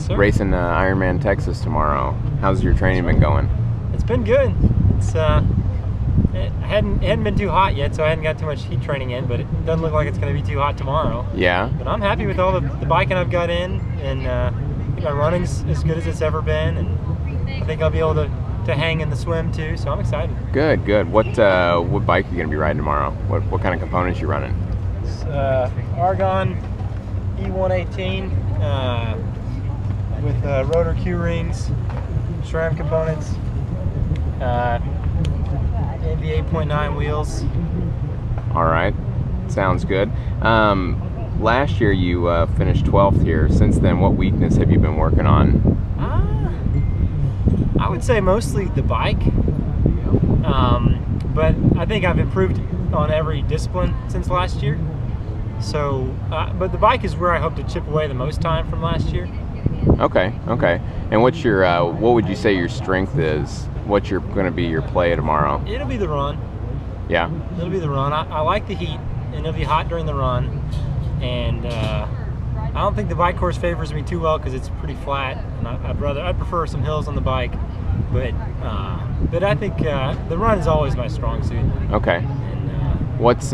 Yes, sir. Racing Ironman Texas tomorrow. How's your training been going? It's been good. It hadn't been too hot yet, so I hadn't got too much heat training in, but it doesn't look like it's going to be too hot tomorrow. Yeah. But I'm happy with all the biking I've got in, and I think my running's as good as it's ever been, and I think I'll be able to hang in the swim too, so I'm excited. Good, good. What bike are you going to be riding tomorrow? What kind of components are you running? It's Argon E118 with rotor Q-rings, SRAM components, NV 8.9 wheels. All right, sounds good. Last year you finished 12th here. Since then, what weakness have you been working on? I would say mostly the bike, but I think I've improved on every discipline since last year. So, but the bike is where I hope to chip away the most time from last year. Okay, okay. And what's your, what would you say your strength is? What's going to be your play tomorrow? It'll be the run. Yeah? It'll be the run. I like the heat, and it'll be hot during the run. And I don't think the bike course favors me too well because it's pretty flat, and I'd prefer some hills on the bike. But I think the run is always my strong suit. Okay. And, what's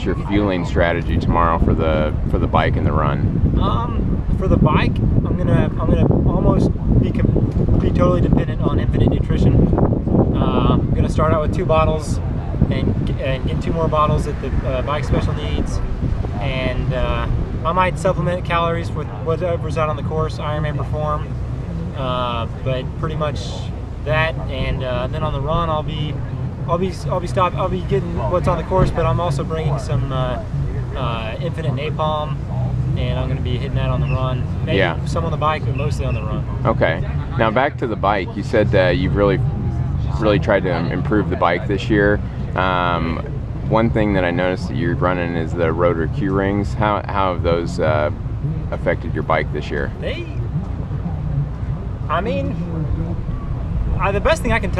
your fueling strategy tomorrow for the bike and the run? For the bike, I'm gonna almost be totally dependent on Infinite Nutrition. I'm gonna start out with 2 bottles and get 2 more bottles at the bike special needs, and I might supplement calories with whatever's out on the course, Ironman Perform, but pretty much that, and then on the run I'll be getting what's on the course, but I'm also bringing some Infinite Napalm, and I'm going to be hitting that on the run. Maybe some on the bike, but mostly on the run. Okay. Now back to the bike. You said you've really tried to improve the bike this year. One thing that I noticed that you're running is the rotor Q rings. How have those affected your bike this year? The best thing I can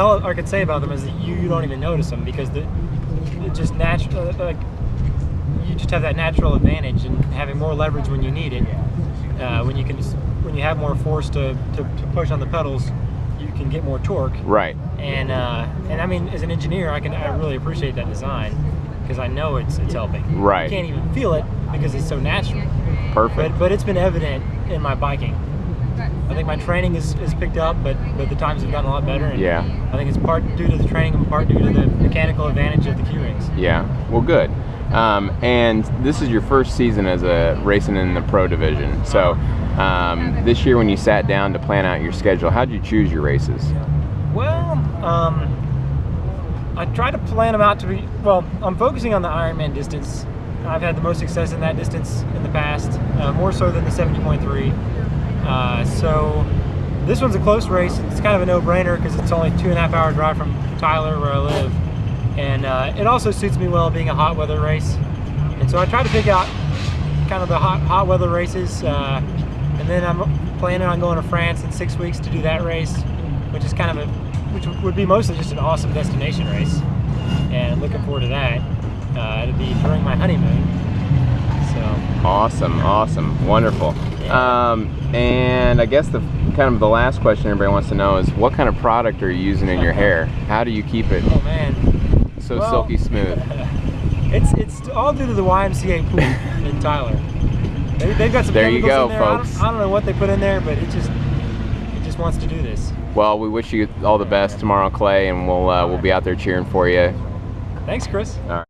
say about them is that you don't even notice them, because it's just natural. Like, you just have that natural advantage in having more leverage when you need it. When you have more force to push on the pedals, you can get more torque. Right. And I mean, as an engineer, I really appreciate that design, because I know it's helping. Right. You can't even feel it because it's so natural. Perfect. But it's been evident in my biking. I think my training is picked up, but the times have gotten a lot better. And yeah. I think it's part due to the training and part due to the mechanical advantage of the Q-rings. Yeah. Well, good. And this is your first season as racing in the pro division. So this year, when you sat down to plan out your schedule, how did you choose your races? Well, I try to plan them out to be, well, I'm focusing on the Ironman distance. I've had the most success in that distance in the past, more so than the 70.3. So this one's a close race. It's kind of a no-brainer because it's only 2.5 hour drive from Tyler, where I live. And it also suits me well being a hot weather race. And so I try to pick out kind of the hot weather races. And then I'm planning on going to France in 6 weeks to do that race, which is which would be mostly just an awesome destination race. And looking forward to that. It'll be during my honeymoon. So awesome, wonderful. Yeah. And I guess the last question everybody wants to know is, what kind of product are you using in your hair? How do you keep it so silky smooth? It's all due to the YMCA pool in Tyler. They've got some there you go, in there. folks. I don't know what they put in there, but it just wants to do this. Well, we wish you all the best tomorrow, Clay, and we'll be out there cheering for you. Thanks, Chris. All right.